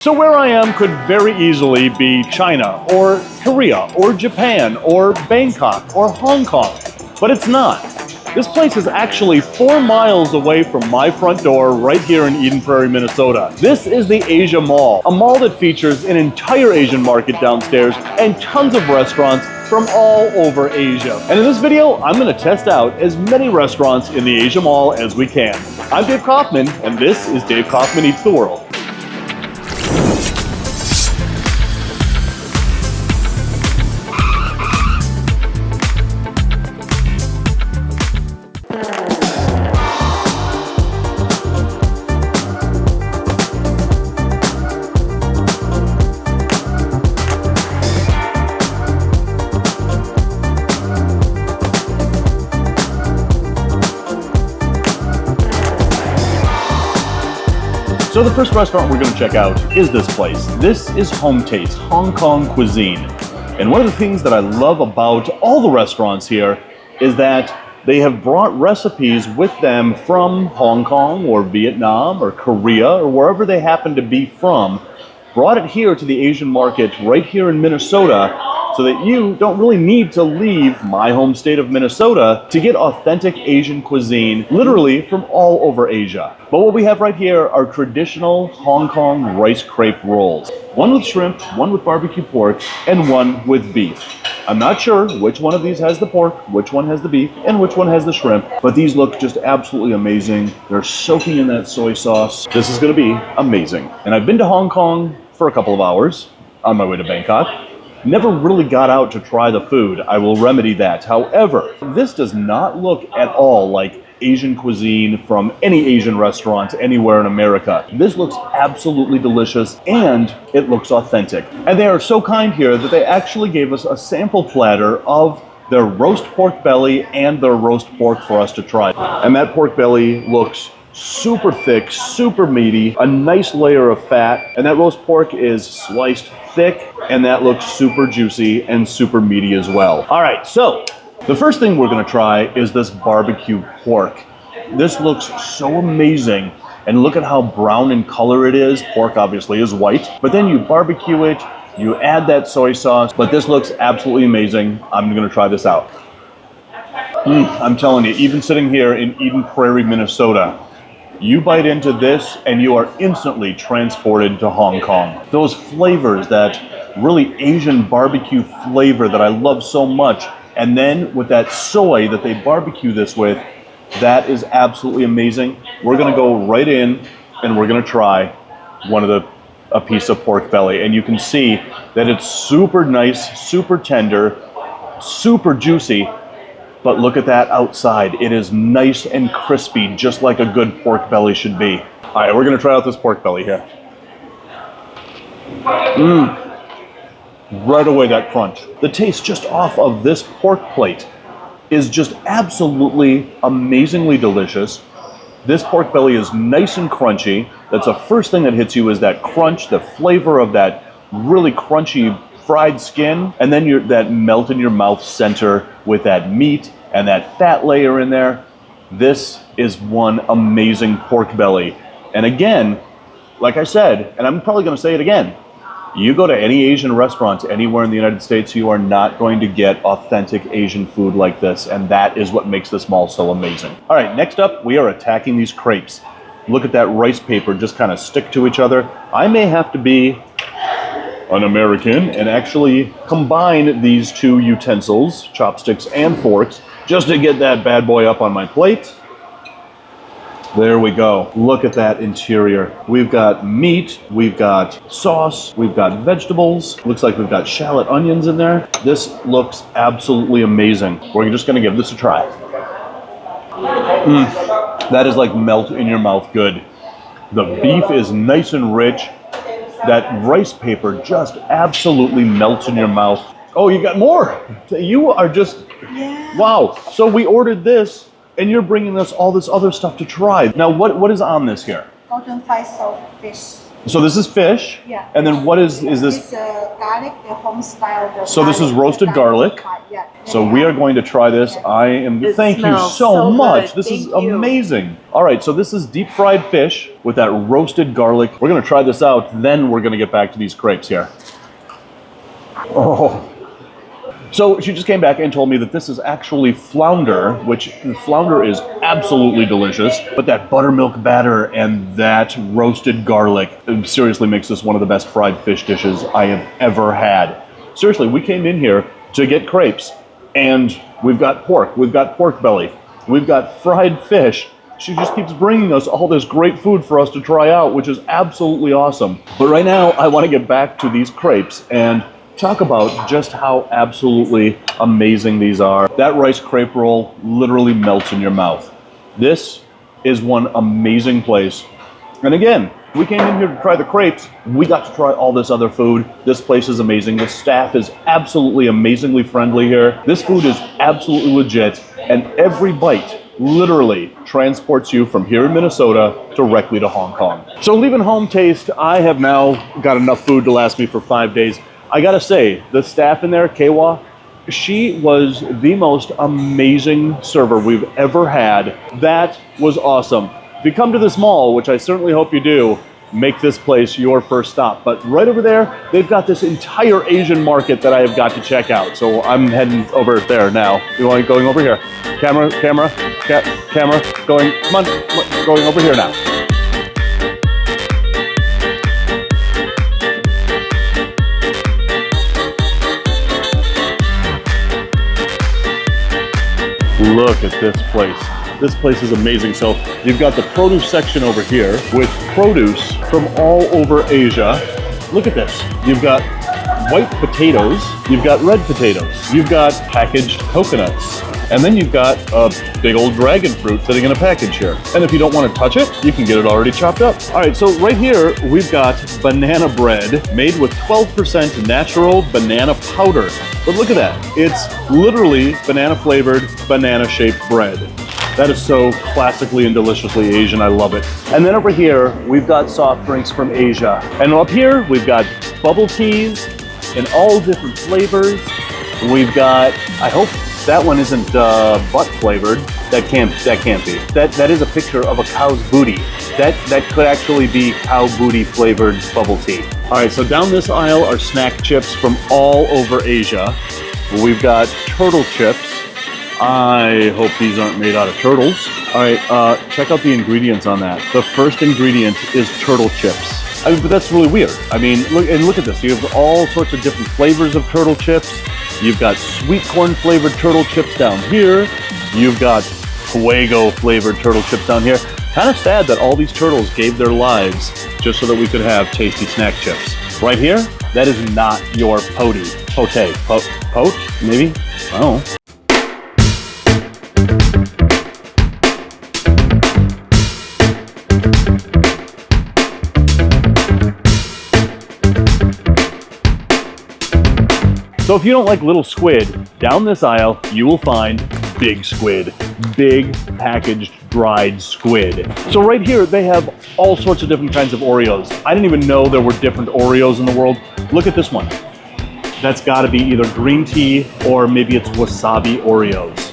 So where I am could very easily be China, or Korea, or Japan, or Bangkok, or Hong Kong, but it's not. This place is actually 4 miles away from my front door right here in Eden Prairie, Minnesota. This is the Asia Mall, a mall that features an entire Asian market downstairs and tons of restaurants from all over Asia. And in this video, I'm going to test out as many restaurants in the Asia Mall as we can. I'm Dave Kaufman, and this is Dave Kaufman Eats the World. So the first restaurant we're going to check out is this place. This is Hometaste, Hong Kong cuisine. And one of the things that I love about all the restaurants here is that they have brought recipes with them from Hong Kong or Vietnam or Korea or wherever they happen to be from, brought it here to the Asian market right here in Minnesota, so that you don't really need to leave my home state of Minnesota to get authentic Asian cuisine, literally from all over Asia. But what we have right here are traditional Hong Kong rice crepe rolls. One with shrimp, one with barbecue pork, and one with beef. I'm not sure which one of these has the pork, which one has the beef, and which one has the shrimp, but these look just absolutely amazing. They're soaking in that soy sauce. This is gonna be amazing. And I've been to Hong Kong for a couple of hours on my way to Bangkok. Never really got out to try the food. I will remedy that. However, this does not look at all like Asian cuisine from any Asian restaurant anywhere in America. This looks absolutely delicious and it looks authentic. And they are so kind here that they actually gave us a sample platter of their roast pork belly and their roast pork for us to try. And that pork belly looks super thick, super meaty, a nice layer of fat, and that roast pork is sliced thick, and that looks super juicy and super meaty as well. All right, so the first thing we're gonna try is this barbecue pork. This looks so amazing, and look at how brown in color it is. Pork obviously is white, but then you barbecue it, you add that soy sauce, but this looks absolutely amazing. I'm gonna try this out. I'm telling you, even sitting here in Eden Prairie, Minnesota, you bite into this and you are instantly transported to Hong Kong. Those flavors, that really Asian barbecue flavor that I love so much, and then with that soy that they barbecue this with, that is absolutely amazing. We're gonna go right in and we're gonna try a piece of pork belly, and you can see that it's super nice, super tender, super juicy. But look at that outside. It is nice and crispy, just like a good pork belly should be. All right, we're gonna try out this pork belly here. Right away, that crunch. The taste just off of this pork plate is just absolutely amazingly delicious. This pork belly is nice and crunchy. That's the first thing that hits you, is that crunch, the flavor of that really crunchy fried skin, and then that melt in your mouth center with that meat and that fat layer in there. This is one amazing pork belly. And again, like I said, and I'm probably gonna say it again, you go to any Asian restaurant anywhere in the United States, you are not going to get authentic Asian food like this, and that is what makes this mall so amazing. All right, next up, we are attacking these crepes. Look at that rice paper just kind of stick to each other. I may have to be an American and actually combine these two utensils, chopsticks and forks, just to get that bad boy up on my plate. There we go. Look at that interior. We've got meat, we've got sauce, we've got vegetables. Looks like we've got shallot onions in there. This looks absolutely amazing. We're just gonna give this a try. That is like melt in your mouth good. The beef is nice and rich. That rice paper just absolutely melts in your mouth. Oh, you got more. You are just, yeah. Wow. So we ordered this and you're bringing us all this other stuff to try. Now, what is on this here? Golden fish salt fish. So this is fish. Yeah. And then what is this? It's garlic, the home style. So this is roasted garlic. Yeah. So we are going to try this. I am. It Thank you smells so so much. good. This is Thank you. amazing. All right, so this is deep fried fish with that roasted garlic. We're going to try this out. Then we're going to get back to these crepes here. Oh. So she just came back and told me that this is actually flounder, which flounder is absolutely delicious, but that buttermilk batter and that roasted garlic seriously makes this one of the best fried fish dishes I have ever had. Seriously, we came in here to get crepes, and we've got pork belly, we've got fried fish. She just keeps bringing us all this great food for us to try out, which is absolutely awesome. But right now, I want to get back to these crepes and talk about just how absolutely amazing these are. That rice crepe roll literally melts in your mouth. This is one amazing place. And again, we came in here to try the crepes. We got to try all this other food. This place is amazing. The staff is absolutely amazingly friendly here. This food is absolutely legit, and every bite literally transports you from here in Minnesota directly to Hong Kong. So leaving Hometaste, I have now got enough food to last me for 5 days. I gotta say, the staff in there, Kawa, she was the most amazing server we've ever had. That was awesome. If you come to this mall, which I certainly hope you do, make this place your first stop. But right over there, they've got this entire Asian market that I have got to check out. So I'm heading over there now. You want going over here? Camera, going, come on, going over here now. Look at this place. This place is amazing. So you've got the produce section over here with produce from all over Asia. Look at this. You've got white potatoes. You've got red potatoes. You've got packaged coconuts. And then you've got a big old dragon fruit sitting in a package here. And if you don't want to touch it, you can get it already chopped up. All right, so right here, we've got banana bread made with 12% natural banana powder. But look at that. It's literally banana-flavored, banana-shaped bread. That is so classically and deliciously Asian. I love it. And then over here, we've got soft drinks from Asia. And up here, we've got bubble teas in all different flavors. We've got, I hope that one isn't butt flavored. That can't be. That is a picture of a cow's booty. That could actually be cow booty flavored bubble tea. All right, so down this aisle are snack chips from all over Asia. We've got turtle chips. I hope these aren't made out of turtles. All right, check out the ingredients on that. The first ingredient is turtle chips. I mean, but that's really weird. I mean, look at this. You have all sorts of different flavors of turtle chips. You've got sweet corn flavored turtle chips down here. You've got fuego flavored turtle chips down here. Kind of sad that all these turtles gave their lives just so that we could have tasty snack chips. Right here, that is not your pote, maybe? Oh. So if you don't like little squid, down this aisle, you will find big squid, big packaged dried squid. So right here, they have all sorts of different kinds of Oreos. I didn't even know there were different Oreos in the world. Look at this one. That's gotta be either green tea or maybe it's wasabi Oreos.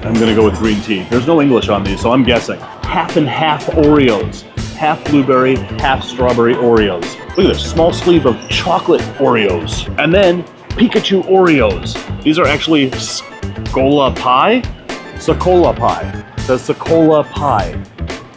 I'm gonna go with green tea. There's no English on these, so I'm guessing. Half and half Oreos. Half blueberry, half strawberry Oreos. Look at this, small sleeve of chocolate Oreos. And then Pikachu Oreos. These are actually Sakola pie? Sakola pie. The Sakola pie.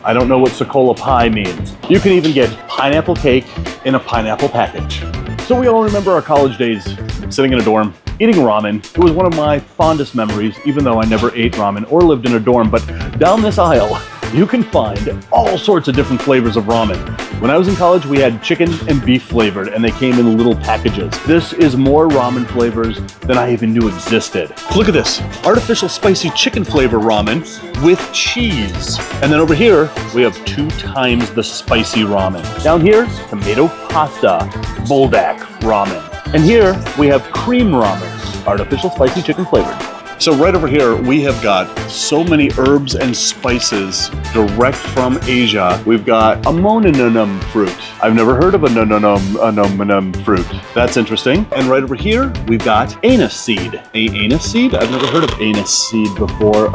I don't know what Sakola pie means. You can even get pineapple cake in a pineapple package. So we all remember our college days sitting in a dorm, eating ramen. It was one of my fondest memories, even though I never ate ramen or lived in a dorm. But down this aisle, you can find all sorts of different flavors of ramen. When I was in college, we had chicken and beef flavored, and they came in little packages. This is more ramen flavors than I even knew existed. Look at this, artificial spicy chicken flavor ramen with cheese. And then over here, we have 2 times the spicy ramen. Down here, tomato pasta, buldak ramen. And here, we have cream ramen, artificial spicy chicken flavored. So right over here, we have got so many herbs and spices direct from Asia. We've got a mononum fruit. I've never heard of a mononum fruit. That's interesting. And right over here, we've got anise seed. Anise seed? I've never heard of anise seed before.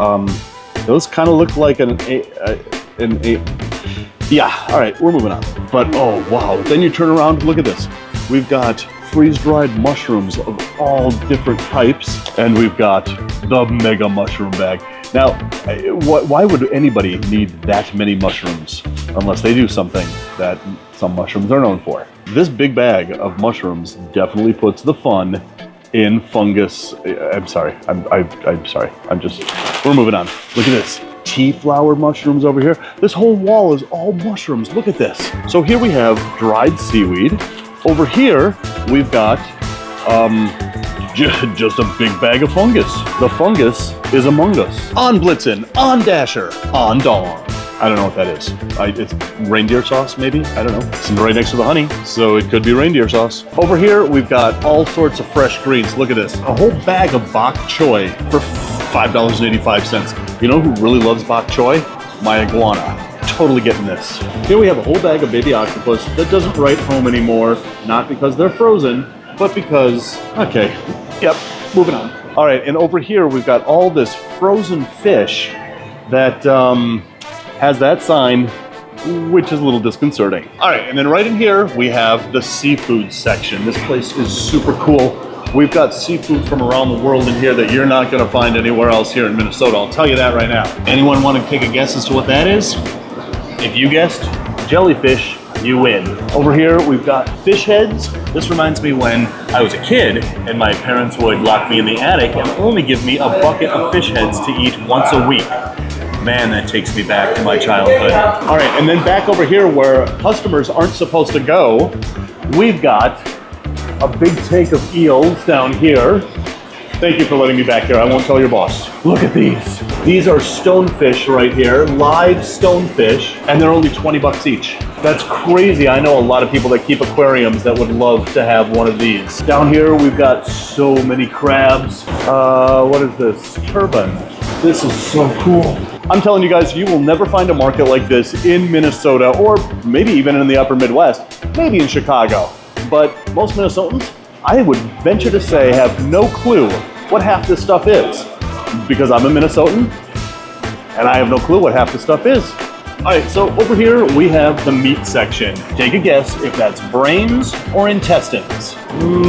Those kind of look like yeah, all right, we're moving on. But oh, wow. Then you turn around, look at this. We've got freeze-dried mushrooms of all different types, and we've got the mega mushroom bag. Now, why would anybody need that many mushrooms unless they do something that some mushrooms are known for? This big bag of mushrooms definitely puts the fun in fungus. I'm sorry. We're moving on. Look at this. Tea flower mushrooms over here. This whole wall is all mushrooms. Look at this. So here we have dried seaweed. Over here, we've got just a big bag of fungus. The fungus is among us. On Blitzen, on Dasher, on Dong. I don't know what that is. It's reindeer sauce, maybe? I don't know. It's right next to the honey, so it could be reindeer sauce. Over here, we've got all sorts of fresh greens. Look at this. A whole bag of bok choy for $5.85. You know who really loves bok choy? My iguana. Totally getting this. Here we have a whole bag of baby octopus that doesn't write home anymore, not because they're frozen, but because, okay, yep, moving on. All right, and over here we've got all this frozen fish that has that sign, which is a little disconcerting. All right, and then right in here we have the seafood section. This place is super cool. We've got seafood from around the world in here that you're not gonna find anywhere else here in Minnesota. I'll tell you that right now. Anyone want to take a guess as to what that is? If you guessed jellyfish, you win. Over here, we've got fish heads. This reminds me when I was a kid and my parents would lock me in the attic and only give me a bucket of fish heads to eat once a week. Man, that takes me back to my childhood. All right, and then back over here where customers aren't supposed to go, we've got a big tank of eels down here. Thank you for letting me back here. I won't tell your boss. Look at these. These are stonefish right here, live stonefish, and they're only 20 bucks each. That's crazy. I know a lot of people that keep aquariums that would love to have one of these. Down here, we've got so many crabs. What is this? Turbot. This is so cool. I'm telling you guys, you will never find a market like this in Minnesota, or maybe even in the upper Midwest, maybe in Chicago. But most Minnesotans, I would venture to say, have no clue what half this stuff is. Because I'm a Minnesotan, and I have no clue what half this stuff is. All right, so over here we have the meat section. Take a guess if that's brains or intestines.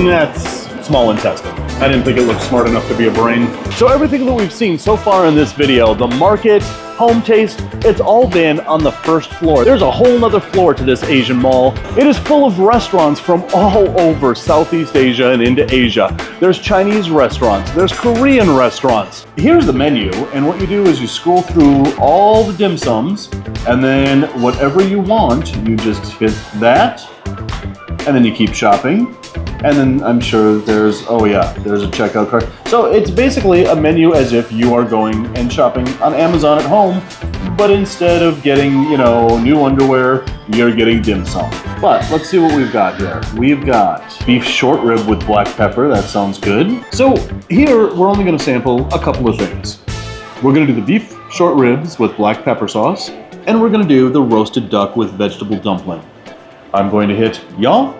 That's small intestine. I didn't think it looked smart enough to be a brain. So everything that we've seen so far in this video, the market, Hometaste, it's all been on the first floor. There's a whole nother floor to this Asian mall. It is full of restaurants from all over Southeast Asia and into Asia. There's Chinese restaurants, there's Korean restaurants. Here's the menu, and what you do is you scroll through all the dim sums, and then whatever you want, you just hit that, and then you keep shopping. And then I'm sure there's, oh yeah, there's a checkout cart. So it's basically a menu as if you are going and shopping on Amazon at home, but instead of getting, you know, new underwear, you're getting dim sum. But let's see what we've got here. We've got beef short rib with black pepper. That sounds good. So here, we're only gonna sample a couple of things. We're gonna do the beef short ribs with black pepper sauce, and we're gonna do the roasted duck with vegetable dumpling. I'm going to hit y'all.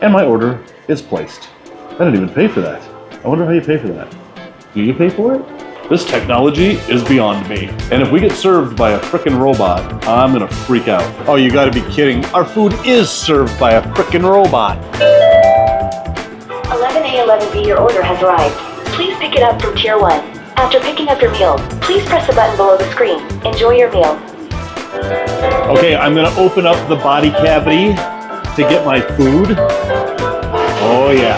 And my order is placed. I didn't even pay for that. I wonder how you pay for that. Do you pay for it? This technology is beyond me. And if we get served by a frickin' robot, I'm gonna freak out. Oh, you gotta be kidding. Our food is served by a frickin' robot. 11A11B, your order has arrived. Please pick it up from Tier 1. After picking up your meal, please press the button below the screen. Enjoy your meal. Okay, I'm gonna open up the body cavity to get my food. Oh yeah,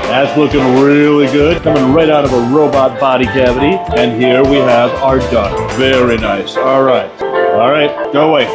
that's looking really good. Coming right out of a robot body cavity. And here we have our duck. Very nice. All right, go away.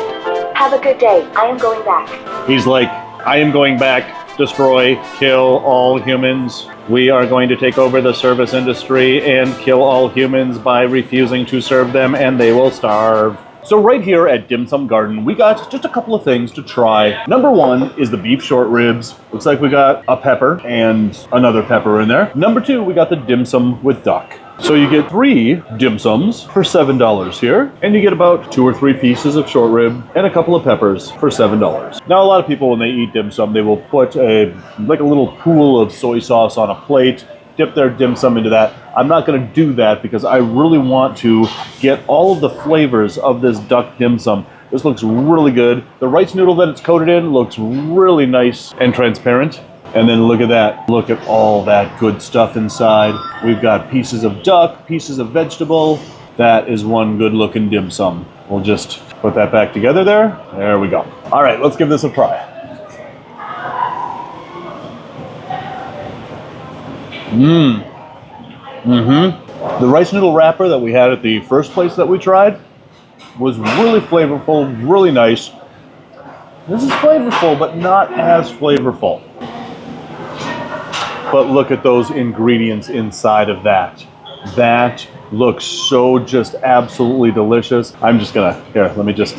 Have a good day. I am going back. He's like, I am going back. Destroy, kill all humans. We are going to take over the service industry and kill all humans by refusing to serve them, and they will starve. So right here at Dim Sum Garden, we got just a couple of things to try. Number one is the beef short ribs. Looks like we got a pepper and another pepper in there. Number two, we got the dim sum with duck. So you get 3 dim sums for $7 here, and you get about 2 or 3 pieces of short rib and a couple of peppers for $7. Now, a lot of people, when they eat dim sum, they will put a little pool of soy sauce on a plate, dip their dim sum into that. I'm not going to do that because I really want to get all of the flavors of this duck dim sum. This looks really good. The rice noodle that it's coated in looks really nice and transparent. And then look at that. Look at all that good stuff inside. We've got pieces of duck, pieces of vegetable. That is one good looking dim sum. We'll just put that back together there. There we go. All right, let's give this a try. The rice noodle wrapper that we had at the first place that we tried was really flavorful, really nice. This is flavorful, but not as flavorful. But look at those ingredients inside of that. That looks so just absolutely delicious. I'm just gonna, here, let me just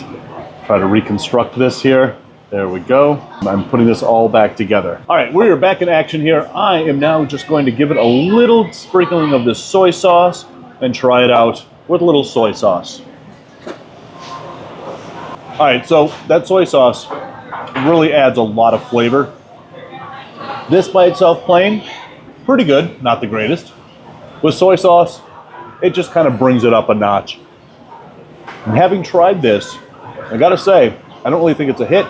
try to reconstruct this here. There we go. I'm putting this all back together. All right, we're back in action here. I am now just going to give it a little sprinkling of this soy sauce and try it out with a little soy sauce. All right, so that soy sauce really adds a lot of flavor. This by itself plain, pretty good, not the greatest. With soy sauce, it just kind of brings it up a notch. And having tried this, I gotta say, I don't really think it's a hit.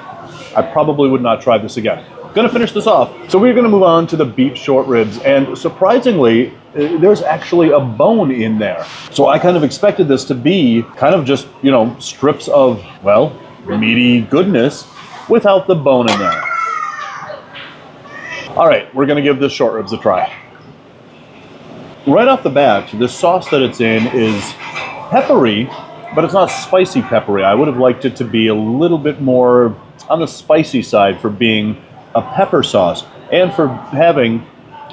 I probably would not try this again. Gonna finish this off. So we're gonna move on to the beef short ribs, and surprisingly, there's actually a bone in there. So I kind of expected this to be kind of just, you know, strips of, well, meaty goodness without the bone in there. All right, we're gonna give this short ribs a try. Right off the bat, the sauce that it's in is peppery, but it's not spicy peppery. I would have liked it to be a little bit more on the spicy side for being a pepper sauce and for having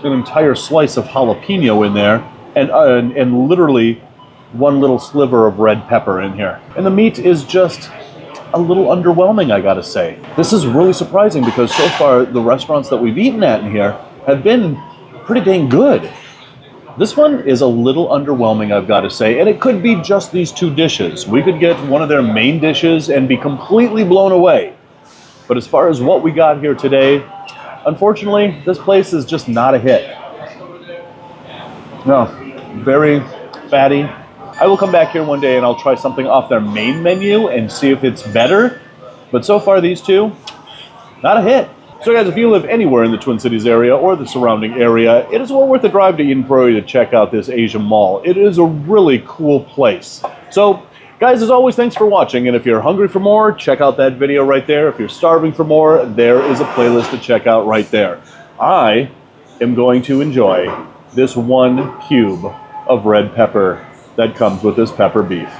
an entire slice of jalapeno in there and literally one little sliver of red pepper in here. And the meat is just a little underwhelming, I gotta say. This is really surprising because so far the restaurants that we've eaten at in here have been pretty dang good. This one is a little underwhelming, I've got to say, and it could be just these 2 dishes. We could get one of their main dishes and be completely blown away. But as far as what we got here today, unfortunately, this place is just not a hit. No, very fatty. I will come back here one day and I'll try something off their main menu and see if it's better. But so far, these 2, not a hit. So guys, if you live anywhere in the Twin Cities area or the surrounding area, it is well worth a drive to Eden Prairie to check out this Asian mall. It is a really cool place. So guys, as always, thanks for watching. And if you're hungry for more, check out that video right there. If you're starving for more, there is a playlist to check out right there. I am going to enjoy this 1 cube of red pepper that comes with this pepper beef.